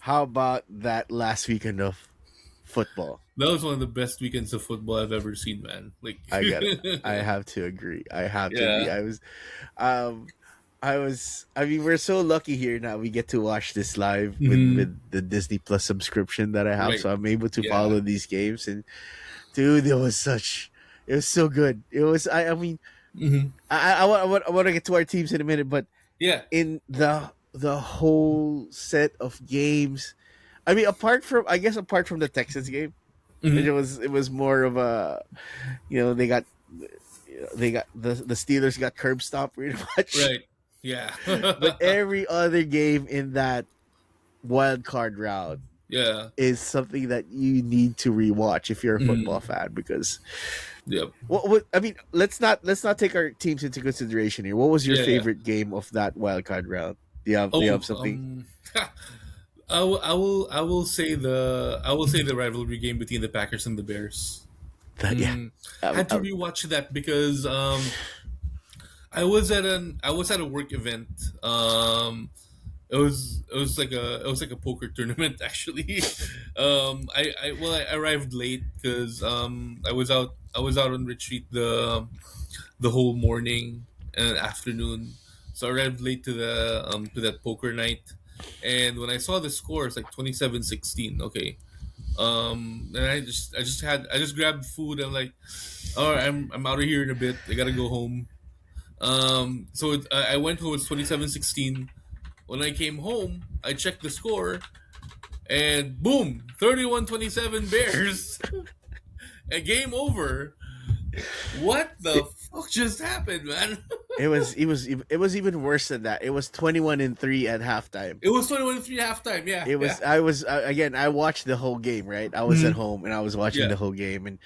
How about that last weekend of football? That was one of the best weekends of football I've ever seen, man. Like, I got it. I have to agree. I have to agree. yeah. Um, I mean, we're so lucky here now. We get to watch this live Hmm. with the Disney Plus subscription that I have, Right. so I'm able to Yeah. follow these games. And dude, it was so good. It was. I mean, Hmm. I want to get to our teams in a minute, but Yeah. in the whole set of games, I mean, apart from the Texans game, Hmm. it was more of a, you know, they got the Steelers got curb stomped pretty much. Right. Yeah. But every other game in that wild card round Yeah. is something that you need to rewatch if you're a football Hmm. fan, because Yep. what I mean, let's not take our teams into consideration here. What was your Yeah. Yeah. favorite game of that wild card round? Do you Oh, have something I will say the rivalry game between the Packers and the Bears. that? Yeah, Mm, had to I, rewatch that because I was at a work event. It was like a poker tournament actually. I arrived late because I was out on retreat the whole morning and afternoon. So I arrived late to that poker night, and when I saw the score, it's like 27-16. Okay, and I just grabbed food. I'm like, all right, I'm out of here in a bit. I gotta go home. I went home. It's 27-16. When I came home, I checked the score, and boom, 31-27 Bears. A game over. What the fuck just happened, man? it was even worse than that. It was 21-3 at halftime. It was 21-3 halftime. Yeah, It yeah. was again, I watched the whole game, right? I was at Hmm. home and I was watching Yeah. the whole game, and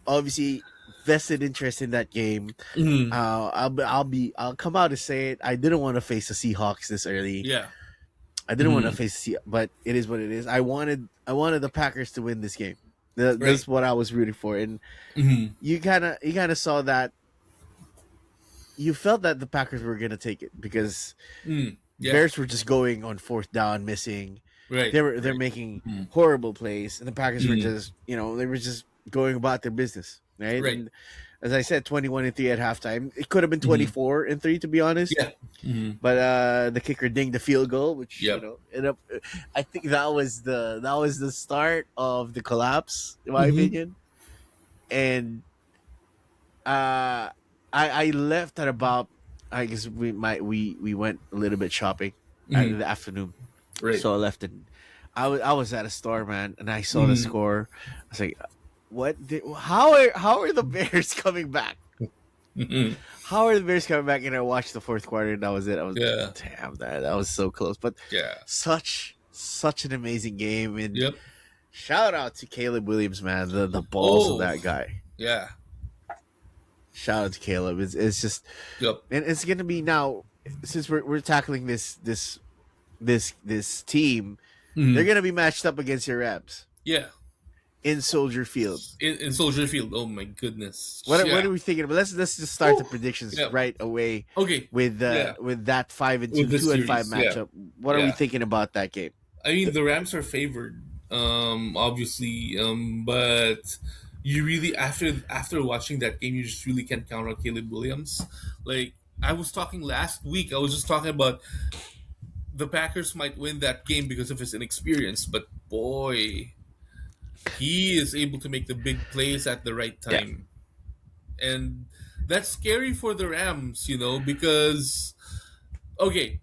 obviously vested interest in that game. Hmm. I'll come out and say it. I didn't want to face the Seahawks this early. Yeah. I didn't want to Hmm. face the but it is what it is. I wanted the Packers to win this game. Right. That's what I was rooting for, and Hmm. you kind of saw that. You felt that the Packers were gonna take it because Mm. Yeah. Bears were just going on fourth down, missing. Right. They're Right. making Hmm. horrible plays, and the Packers were Hmm. just, they were just going about their business, right? Right. And as I said, 21-3 at halftime. It could have been Hmm. 24-3 to be honest, Yeah. Hmm. but the kicker dinged the field goal, which Yep. ended up. I think that was the start of the collapse, in my Hmm. opinion. And uh, I left at about. I guess we went a little bit shopping in Hmm. the afternoon, Right. so I left it. I was at a store, man, and I saw the Hmm. score. I was like, how are the Bears coming back? Hmm. How are the Bears coming back? And I watched the fourth quarter, and that was it. I was Yeah. damn that was so close, but Yeah. such an amazing game. And Yep. shout out to Caleb Williams, man, the balls of Oh. that guy. Yeah. Shout out to Caleb. It's just, Yep. and it's gonna be now, since we're tackling this team. They're Hmm. gonna be matched up against your Rams Yeah. in Soldier Field. In Soldier Field. Oh my goodness. What Yeah. are we thinking about? Let's just start the Whew. predictions Yeah. right away Okay. Yeah. with that 5-2, With this 2-5 series. Yeah. matchup. What are we Yeah. thinking about that game? I mean, the Rams are favored, obviously, but you really after watching that game, you just really can't count on Caleb Williams. Like I was talking last week, I was just talking about the Packers might win that game because of his inexperience, but boy, he is able to make the big plays at the right Yeah, time, and that's scary for the Rams, because okay,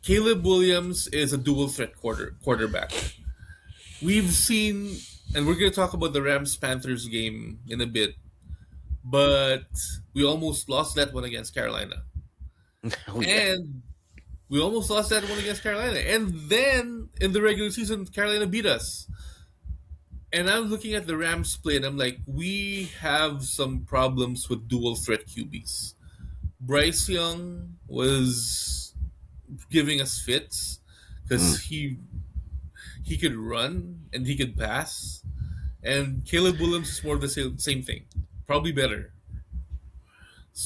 Caleb Williams is a dual threat quarterback. We've seen, and we're going to talk about the Rams Panthers game in a bit, but we almost lost that one against Carolina. oh yeah, And we almost lost that one against Carolina. And then in the regular season, Carolina beat us. And I'm looking at the Rams play and I'm like, we have some problems with dual threat QBs. Bryce Young was giving us fits mm, because he could run and he could pass. And Caleb Williams is more of the same thing, probably better.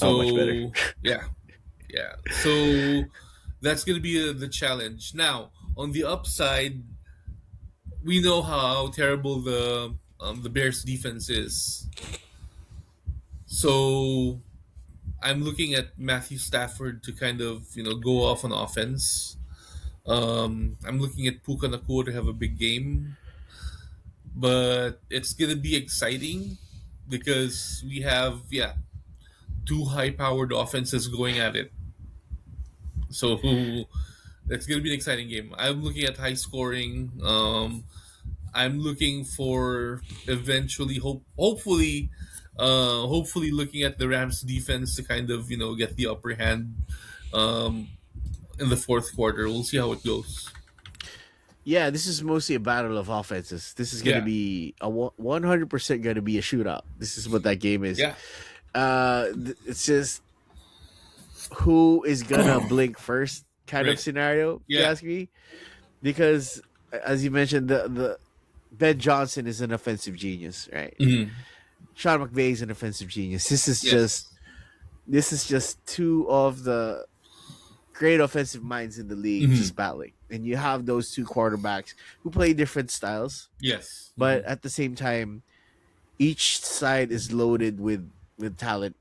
oh much better. So yeah, yeah. So that's gonna be the challenge. Now, On the upside, we know how terrible the Bears defense is. So I'm looking at Matthew Stafford to kind of go off on offense. I'm looking at Puka Nakua to have a big game, but it's gonna be exciting because we have two high-powered offenses going at it. So it's gonna be an exciting game. I'm looking at high scoring. I'm looking for eventually hopefully looking at the Rams defense to kind of get the upper hand um, in the fourth quarter. We'll see how it goes. Yeah, this is mostly a battle of offenses. This is going to Yeah, be a 100% going to be a shootout. This is what that game is. yeah, It's just who is going to blink first kind of right. scenario, if you Yeah, ask me. Because, as you mentioned, the Ben Johnson is an offensive genius, right? hmm, Sean McVay is an offensive genius. yes, This is just two of the great offensive minds in the league hmm, just battling. And you have those two quarterbacks who play different styles, yes, but at the same time, each side is loaded with talent.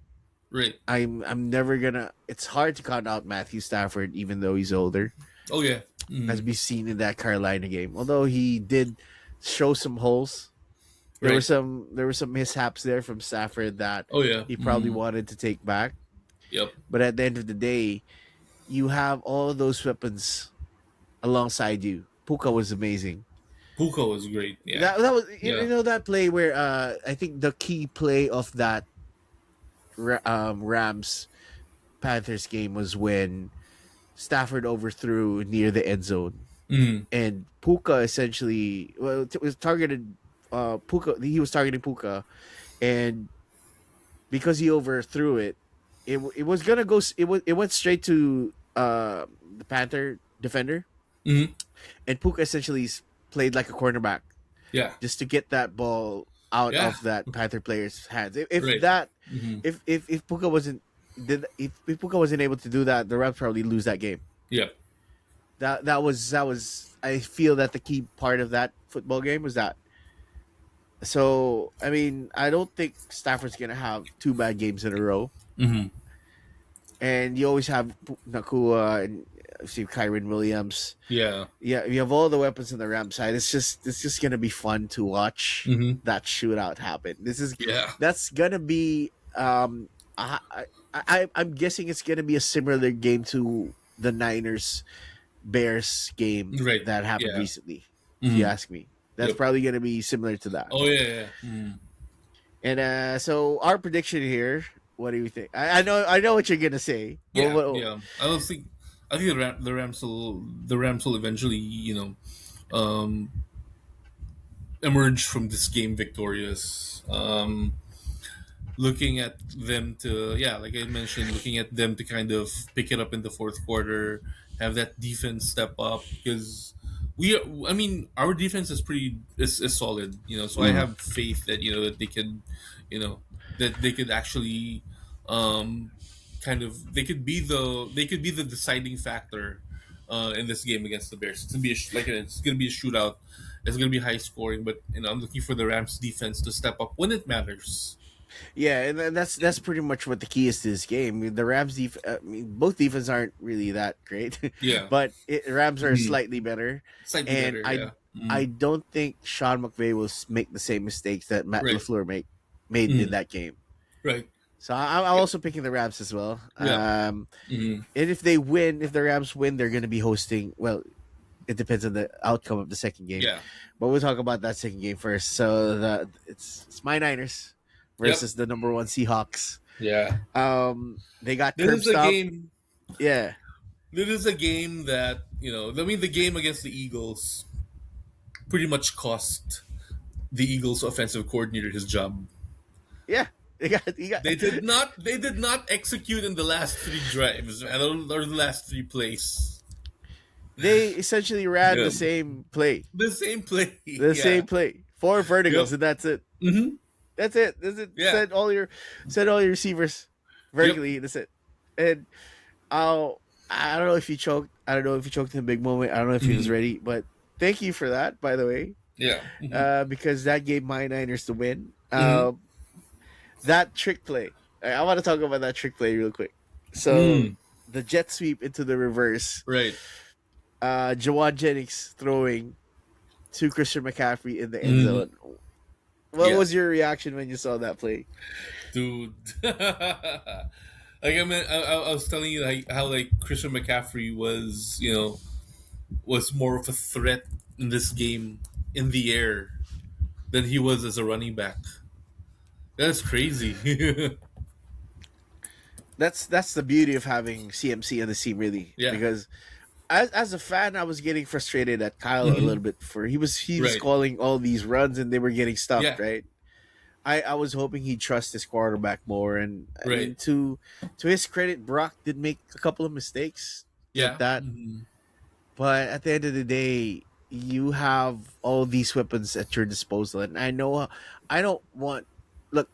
right. I'm never gonna. It's hard to count out Matthew Stafford, even though he's older, Oh yeah, as we've seen in that Carolina game. Although he did show some holes, right. there were some mishaps there from Stafford that Oh yeah, he probably wanted to take back. yep. But at the end of the day, you have all those weapons alongside you. Puka was amazing. Puka was great. Yeah, That was yeah. that play where I think the key play of that Rams Panthers game was when Stafford overthrew near the end zone, Mm, and Puka essentially was targeted. Puka he was targeting Puka, and because he overthrew it, it was gonna go. It went straight to the Panther defender, mm, and Puka essentially played like a cornerback yeah, just to get that ball out yeah. of that Panther player's hands. If Right. that Hmm. if Puka wasn't did if Puka wasn't able to do that, the Rams probably lose that game. Yeah. That was I feel that the key part of that football game was that. So I mean, I don't think Stafford's gonna have two bad games in a row, Hmm. and you always have Nakua and see Kyron Williams. Yeah. Yeah, you have all the weapons on the Ram side. It's just gonna be fun to watch Hmm. that shootout happen. Yeah. That's gonna be I'm guessing it's gonna be a similar game to the Niners Bears game Right. that happened Yeah. recently. If you Hmm. ask me, that's Yep. probably gonna be similar to that. Oh yeah. Yeah. Mm. And so our prediction here. What do you think? I know what you're gonna say. Yeah. Yeah. I don't think. I think the Rams will eventually um, emerge from this game victorious. Looking at them to like I mentioned, looking at them to kind of pick it up in the fourth quarter, have that defense step up because I mean our defense is solid, so I Mm. have faith that that they could you know that they could actually um kind of they could be the deciding factor in this game against the Bears. It's gonna be it's gonna be a shootout. It's gonna be high scoring, but I'm looking for the Rams defense to step up when it matters. Yeah, and that's pretty much what the key is to this game. I mean, the I mean, both defenses aren't really that great, Yeah. but Rams are Mhm. slightly better, Slightly and better, yeah. I Mm. don't think Sean McVay will make the same mistakes that Matt Right. Lafleur made in Mm. that game. Right. So I'm Yep. also picking the Rams as well. Yep. Mm. And if the Rams win, they're going to be hosting. Well, it depends on the outcome of the second game, Yeah. but we'll talk about that second game first. So it's my Niners Yep. versus the number one Seahawks. Yeah. They got This curb is a stop. game. Yeah, This is a game that I mean, the game against the Eagles pretty much cost the Eagles' offensive coordinator his job. yeah. They got you got. They did not. They did not execute in the last three drives, man, or the last three plays. They essentially ran Yeah. the same play, The same play. the Yeah. same play, four Yep. verticals, and that's it. Hmm. That's it. That's it. Yeah. Send all your receivers Yep. vertically. That's it. And uh, I don't know if he choked. I don't know if he choked in a big moment. I don't know if he was Hmm. ready, but thank you for that, by the way, Yeah. Hmm. because that gave my Niners the win. Hmm. That trick play. I want to talk about that trick play real quick. So Mm. the jet sweep into the reverse. Right. Jawan Jennings throwing to Christian McCaffrey in the end Hmm. zone. What Yeah, was your reaction when you saw that play? dude. Like I mean, I was telling you like how like Christian McCaffrey was, was more of a threat in this game in the air than he was as a running back. That's crazy. That's the beauty of having CMC on the team, really, Yeah. because as a fan, I was getting frustrated at Kyle a Hmm. little bit for he was Right. calling all these runs and they were getting stuffed, Yeah. right? I was hoping he'd trust his quarterback more, and I Right. mean to his credit, Brock did make a couple of mistakes with Yeah. that, Hmm. but at the end of the day, you have all these weapons at your disposal, and I know I don't want look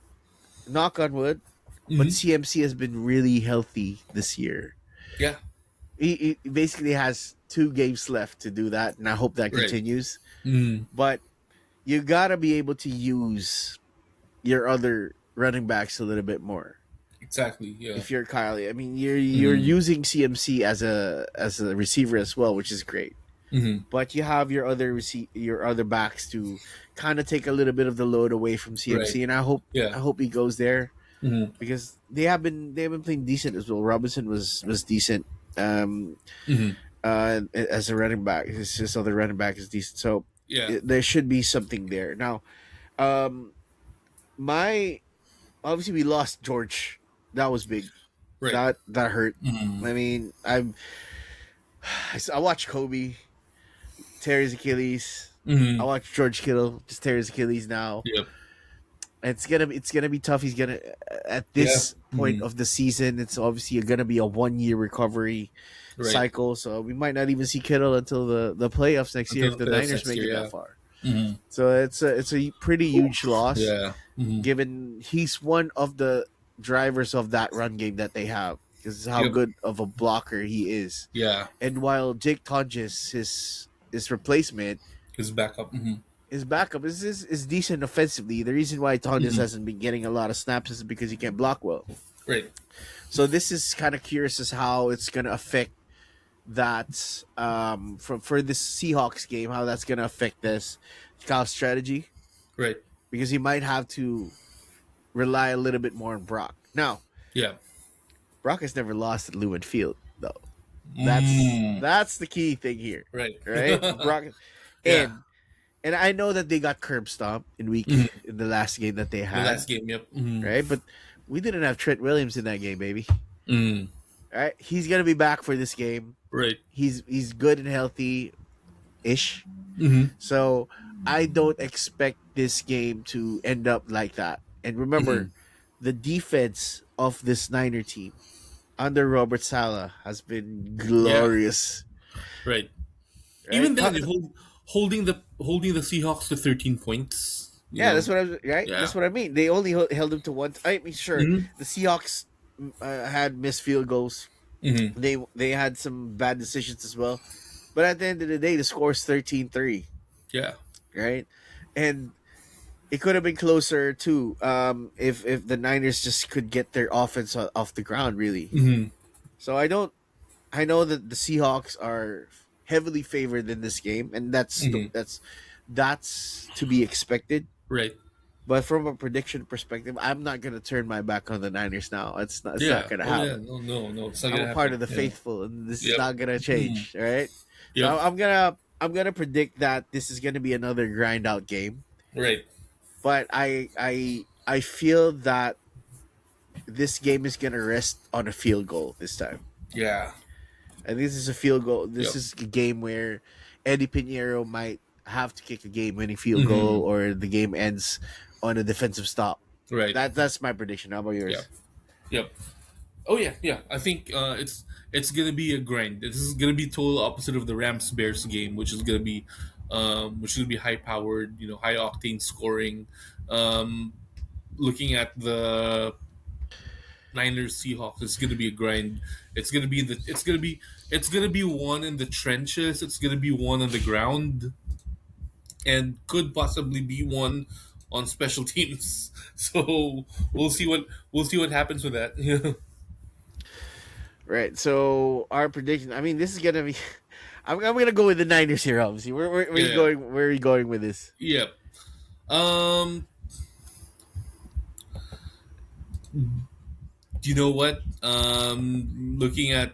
knock on wood, but Hmm. CMC has been really healthy this year. Yeah. He basically has 2 games left to do that, and I hope that Right. continues. Mm. But you gotta be able to use your other running backs a little bit more. Exactly. Yeah. If you're Kylie, I mean, you're Hmm. using CMC as a receiver as well, which is great. Hmm. But you have your other backs to kind of take a little bit of the load away from Right. CMC, and Yeah. I hope he goes there Hmm. because they have been playing decent as well. Robinson was decent. Um, Hmm. as a running back. His other running back is decent, so Yeah. there should be something there. Now, um, my obviously we lost George. That was big. Right. That hurt. Hmm. I mean, I watched Kobe tear his Achilles. I Hmm. watched George Kittle just tear his Achilles now. Yep. It's gonna be tough. He's gonna at Yeah. this point Hmm. of the season. It's obviously gonna be a 1 year recovery Right. cycle. So we might not even see Kittle until the playoffs next year Until if the the playoffs Niners next make year. it that Yeah. far. Hmm. So it's a pretty huge loss, Yeah. Hmm. given he's one of the drivers of that run game that they have because how Yep. good of a blocker he is. Yeah. And while Jake Tonjes, his replacement, His backup. Hmm. his backup is decent offensively. The reason why Tonjes Hmm. hasn't been getting a lot of snaps is because he can't block well. Right. So this is kind of curious as how it's gonna affect that for this Seahawks game, how that's gonna affect this Kyle's strategy Right. because he might have to rely a little bit more on Brock. Now, Yeah. Brock has never lost at Lumen Field, though. Mm. That's the key thing here, Right. right? Brock, Yeah. and and I know that they got curb stomped Hmm. in the last game that they The had, last game. Yep. Hmm. right? But we didn't have Trent Williams in that game, baby. Mm. All right, he's gonna be back for this game. Right. He's good and healthy ish. Hmm. So I don't expect this game to end up like that. And Hmm. remember, the defense of this Niner team under Robert Sala has been Yeah. glorious. Right. Right? Even then, holding the Seahawks to 13 points. Yeah, that's what I was right. That's Yeah. what I mean. They only held them to one. I mean, sure, Hmm. the Seahawks had missed field goals. Hmm. They had some bad decisions as well. But at the end of the day, the score is 13-3, Yeah. right? And it could have been closer too, if the Niners just could get their offense off the ground, really. Hmm. So I know that the Seahawks are heavily favored in this game, and Hmm. that's to be expected. Right. But from a prediction perspective, I'm not gonna turn my back on the Niners now. It's not Yeah. gonna Oh yeah. happen. No. No. No. It's not I'm gonna a part of happen. the Yeah. faithful, and this is Yep. not gonna Hmm. change. All right. So Yep. I'm gonna predict that this is gonna be another grind out game. Right. But I feel that this game is gonna rest on a field goal this time. Yeah. And this is a field goal. This Yep. is a game where Eddie Pinheiro might have to kick a game-winning field goal, Hmm. or the game ends on a defensive stop. Right. That's my prediction. How about Yep. yours? Yep. Oh yeah. Yeah. I think it's gonna be a grind. This is gonna be total opposite of the Rams Bears game, which is gonna be high powered. High octane scoring. Um, looking at the Niners Seahawks. It's gonna be a grind. It's gonna be the. It's gonna be one in the trenches. It's gonna be one on the ground, and could possibly be one on special teams. So we'll see what happens with that. Yeah. Right. So our prediction. I mean, this is gonna be. I'm gonna go with the Niners here. Obviously, where are you Yeah. going? Where are you going with this? Yeah. Um. You know what? Looking at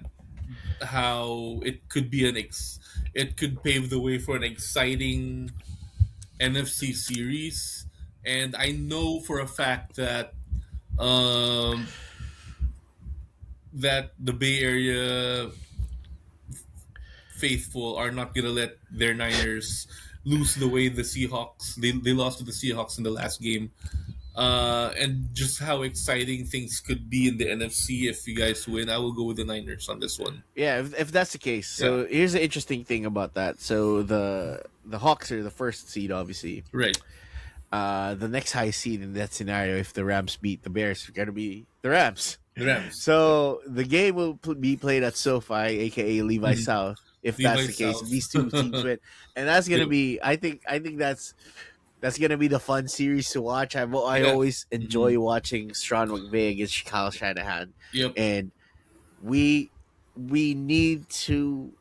how it could be it could pave the way for an exciting NFC series, and I know for a fact that um, the Bay Area faithful are not gonna let their Niners lose the way the Seahawks they lost to the Seahawks in the last game. And just how exciting things could be in the NFC if you guys win. I will go with the Niners on this one. Yeah, if that's the case. Yeah. So here's the interesting thing about that. So the Hawks are the first seed, obviously. Right. The next high seed in that scenario, if the Rams beat the Bears, are gonna be the Rams. The Rams. Yep. So the game will be played at SoFi, aka Levi Mhm. South. If that's Levi the case, if South. these two teams win, and that's gonna Yep. be, I think that's gonna be the fun series to watch. I Yeah. always Hmm. enjoy watching Sean McVay against Kyle Shanahan, Yep. and we we need to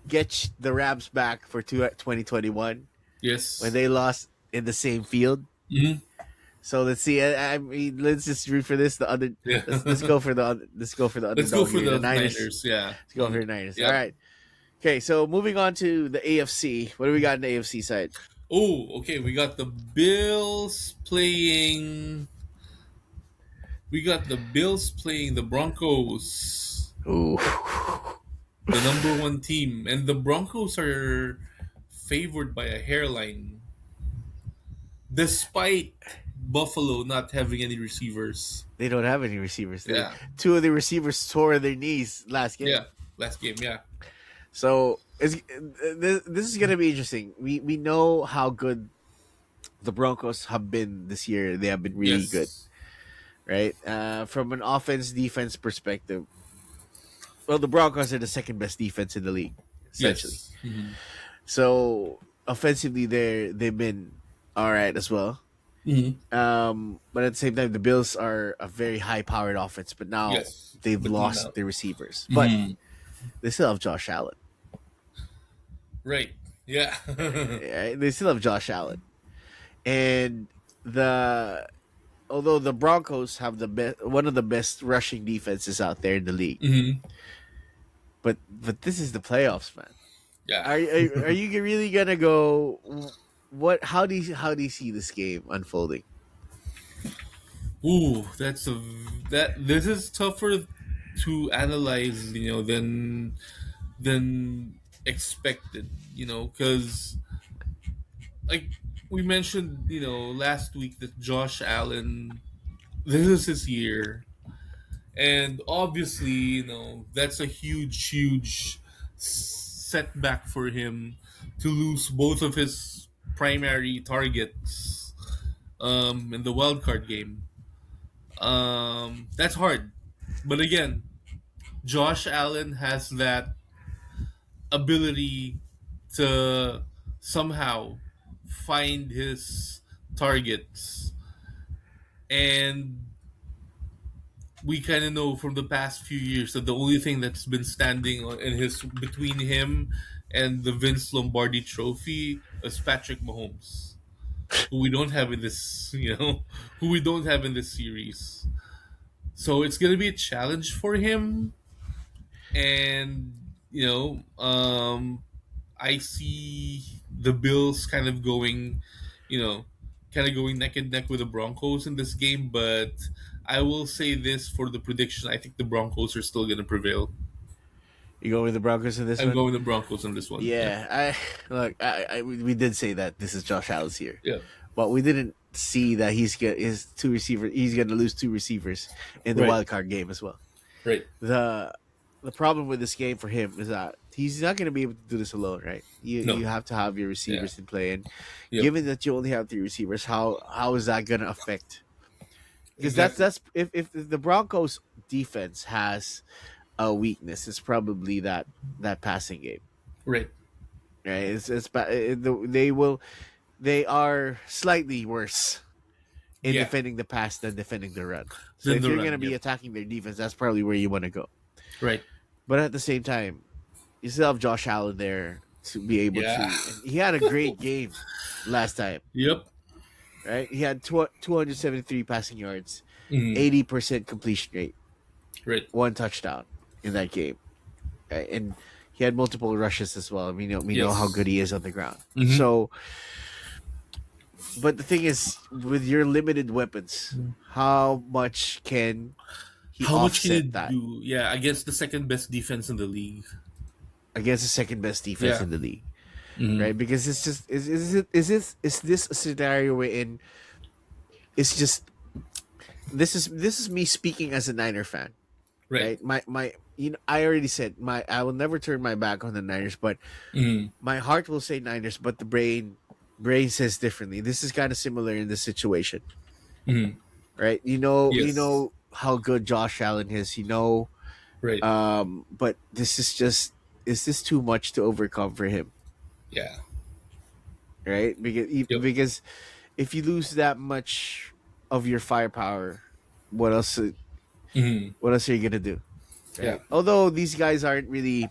get the Rams back for 2021 when Yes. they lost in the same field. Hmm. So let's see. I mean, let's just root for this. The other, Yeah. let's go for let's go for the Let's go underdog for here. The the Niners. Niners. Yeah. Let's go for the Niners. All Yep. right. Okay, so moving on to the AFC. What do we got in the AFC side? Oh, okay. We got the Bills playing. We got the Bills playing the Broncos, Ooh. the number one team, and the Broncos are favored by a hairline, despite Buffalo not having any receivers. They don't have any receivers. Yeah. Two of the receivers tore their knees last game. Yeah. Last game. Yeah. So this is gonna be interesting. We know how good the Broncos have been this year. They have been really good, Yes. right? From an offense defense perspective, well, the Broncos are the second best defense in the league, essentially. Yes. Hmm. So offensively, they've been all right as well. Hmm. But at the same time, the Bills are a very high-powered offense, but now Yes. they've But lost no. their receivers. But Mhm. they still have Josh Allen. Right. Yeah. Right? They still have Josh Allen, and the although the Broncos have one of the best rushing defenses out there in the league, Hmm. but this is the playoffs, man. Yeah. Are you really gonna go? What? How do you see this game unfolding? Ooh, that this is tougher to analyze, than expected, because like we mentioned, last week that Josh Allen, this is his year, and obviously, that's a huge setback for him to lose both of his primary targets in the wild card game. That's hard. But again, Josh Allen has that ability to somehow find his targets. And we kind of know from the past few years that the only thing that's been standing in his between him and the Vince Lombardi trophy is Patrick Mahomes, who we don't have in this, who we don't have in this series. So it's gonna be a challenge for him, and I see the Bills kind of going neck and neck with the Broncos in this game. But I will say this for the prediction: I think the Broncos are still gonna prevail. You go with the Broncos in this I'm one? going the Broncos on this one. Yeah, Yeah, we did say that this is Josh Allen's here, yeah, but we didn't see that his two receivers. He's going to lose two receivers in the right, wild card game as well. right. the The problem with this game for him is that he's not going to be able to do this alone, right? You No, have to have your yeah, receivers in play, and yep, given that you only have three receivers, how is that going to affect because exactly. that's if the Broncos defense has a weakness, it's probably that passing game. Right. Right? They are slightly worse in Yeah. defending the pass than defending the run. So Then if the you're going run. to be Yep. attacking their defense, that's probably where you want to go. Right. But at the same time, you still have Josh Allen there to be able Yeah. to, and he had a great game last time, Yep. right? He had 273 passing yards, Mm. 80% completion rate, Right. one touchdown in that game, right? And he had multiple rushes as well. We know how Yes. good he is on the ground. Mm-hmm. So, but the thing is, with your limited weapons, how much can he How much can you offset that do? Yeah, against the second best defense in the league. against the second best defense Yeah. in the league, Mm-hmm. right? Because it's just is this a scenario wherein it's just this is me speaking as a Niner fan, Right. right? My I already said I will never turn my back on the Niners, but Mm-hmm. my heart will say Niners, but the brain says differently. This is kind of similar in this situation, Mm-hmm. right? You know Yes. how good Josh Allen is. Right. But this is just is this too much to overcome for him, Yeah. right? Yep. Because if you lose that much of your firepower, what else? Mm-hmm. What else are you gonna do, Yeah. right? Although these guys aren't really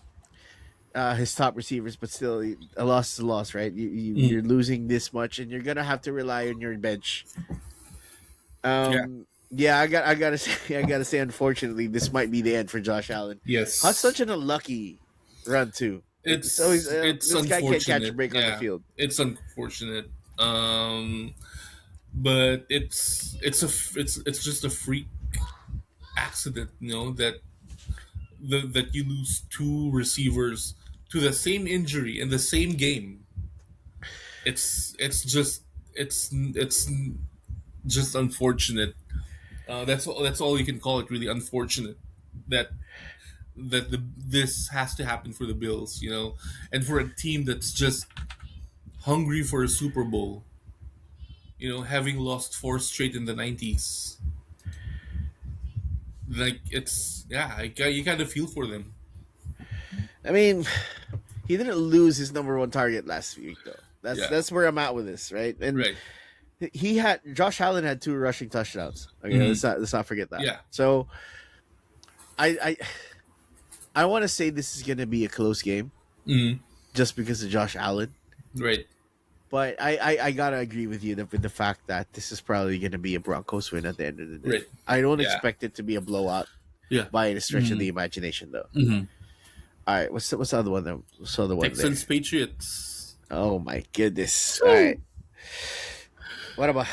his top receivers, but still, a loss is a loss, right? Mm. You're losing this much, and you're gonna have to rely on your bench. Yeah. Yeah, I gotta say, unfortunately, this might be the end for Josh Allen. Had such Yes. an unlucky run too. So It's this guy can't catch a unfortunate. break on the Yeah. field. It's unfortunate. But it's just a freak accident, that that you lose two receivers to the same injury in the same game. It's just unfortunate. That's all you can call it. Really unfortunate that this has to happen for the Bills, and for a team that's just hungry for a Super Bowl. Having lost four straight in the '90s, like it's yeah, you kind of feel for them. I mean, he didn't lose his number one target last week though. That's Yeah. that's where I'm at with this, right? And Right. he had Josh Allen had two rushing touchdowns. Okay, Hmm. let's not forget that. Yeah. So I I want to say this is gonna be a close game Hmm. just because of Josh Allen. Right. But I gotta agree with you with the fact that this is probably gonna be a Broncos win at the end of the day. Right. I don't Yeah. expect it to be a blowout Yeah. by any stretch of Hmm. the imagination, though. Hmm. All right, what's the other one? What's the other one there? Texans Patriots. Oh my goodness! All right, Woo! what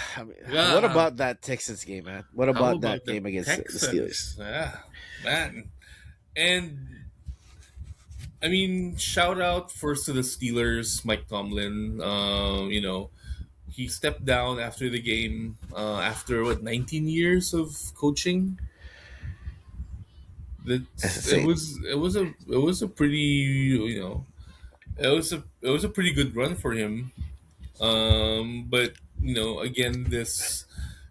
Yeah. about that Texans game, man? What How about that about the game against the Steelers? Texans? Yeah, man. And I mean, shout out first to the Steelers, Mike Tomlin. He stepped down after the game, after what 19 years of coaching. That That's it insane. was it was a it was a pretty it was a pretty good run for him. But again, this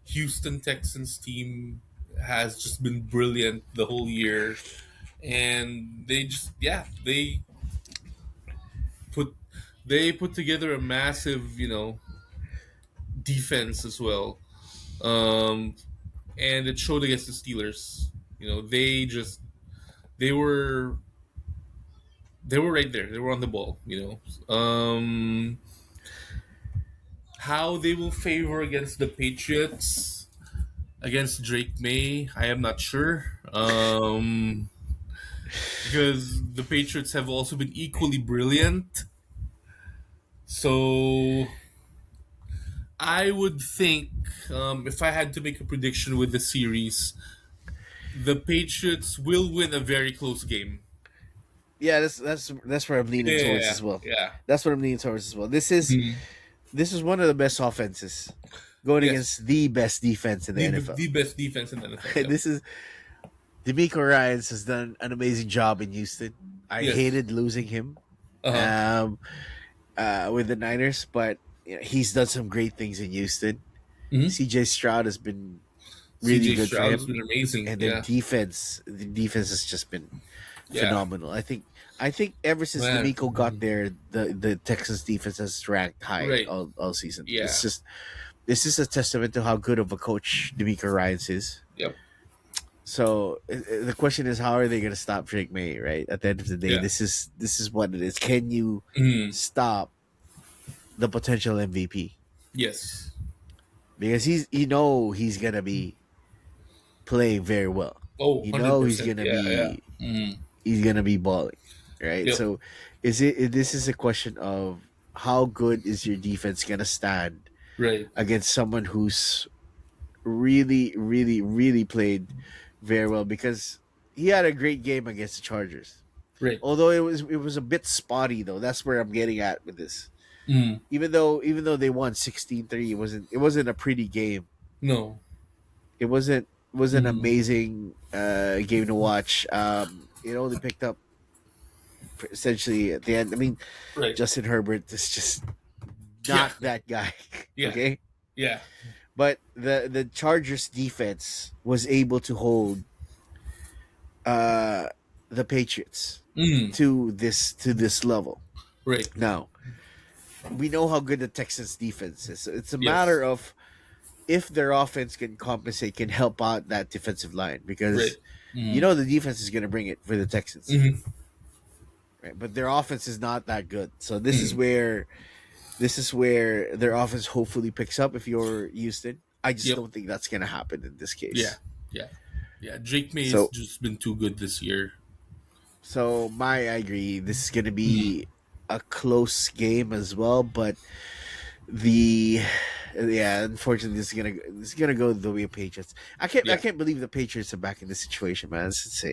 Houston Texans team has just been brilliant the whole year, and put they put together a massive defense as well, um, and it showed against the Steelers. They were they were right there. They were on the ball. How they will favor against the Patriots, against Drake May, I am not sure. Because the Patriots have also been equally brilliant. So I would think, if I had to make a prediction with the series, the Patriots will win a very close game. Yeah, that's where I'm leaning towards Yeah, as well. yeah. That's what I'm leaning towards as well. This is one of the best offenses going Yes. against the best defense in the NFL. The best defense in the NFL. Yep. This is D'Amico Ryans has done an amazing job in Houston. I Yes. hated losing him Uh-huh. um, with the Niners, but he's done some great things in Houston. Hmm. CJ Stroud has been really CJ good for Stroud's him. been amazing. And then Yeah, defense, the defense has just been yeah, phenomenal. I think ever since man. D'Amico got there, the Texans defense has ranked high Right. all season. It's Yeah. just this is a testament to how good of a coach D'Amico Ryans is. Yep. So the question is, how are they going to stop Drake May? Right at the end of the day, Yeah. this is what it is. Can you Mm. stop the potential MVP? Yes. Because he's gonna be playing very well. Oh, You know he's 100%. gonna Yeah. Yeah. be Mm. he's gonna be balling, right? Yep. So, this is a question of how good is your defense gonna stand Right. against someone who's really, really, really played very well because he had a great game against the Chargers. Right. Although it was a bit spotty though. That's where I'm getting at with this. Mm. Even though they won 16-3, it wasn't a pretty game. No. It was an Mm. amazing game to watch. It only picked up essentially at the end. I mean, Right. Justin Herbert is just Yeah. not that guy. Yeah. Okay, Yeah. but the Chargers defense was able to hold uh, the Patriots Mm. to this level. Right. Now we know how good the Texans defense is. So it's a Yes. matter of if their offense can compensate, can help out that defensive line Right. because Mm. the defense is going to bring it for the Texans, Mm. right? But their offense is not that good. So Mm. this is where their offense hopefully picks up. If you're Houston, I just Yep. don't think that's going to happen in this Yeah. case. Yeah. Yeah. Drake May has So just been too good this year. I agree. This is going to Mm. be a close game as well, but the yeah, unfortunately, this is gonna go the way of Patriots. I can't Yeah. believe the Patriots are back in this situation, man. It's